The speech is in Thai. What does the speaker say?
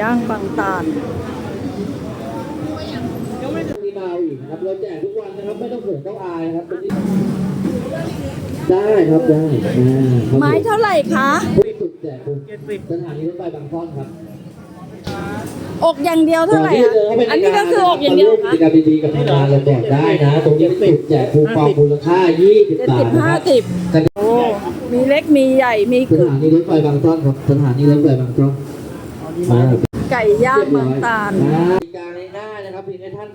ย่างบางตาลมีดาวอีกนะครับเราแจกทุกวันนะครับไม่ต้องเขินต้องอายนะครับได้ครับได้ไม้เท่าไหร่คะผู้สุดแจกคุณสถานีรถไฟบางซ่อนครับอกอย่างเดียวเท่าไหร่อ่ะอันนี้ก็คืออกอย่างเดียวคะกิจกรรมดีๆกับทางการเราแจกได้นะตรงนี้สุดแจกคูปองมูลค่า20 บาท50โอ้มีเล็กมีใหญ่มีสถานีรถไฟบางซ่อนครับสถานีรถไฟบางซ่อนไก่ย่างบางตาลการในหน้านะครับเพียงให้ท่าน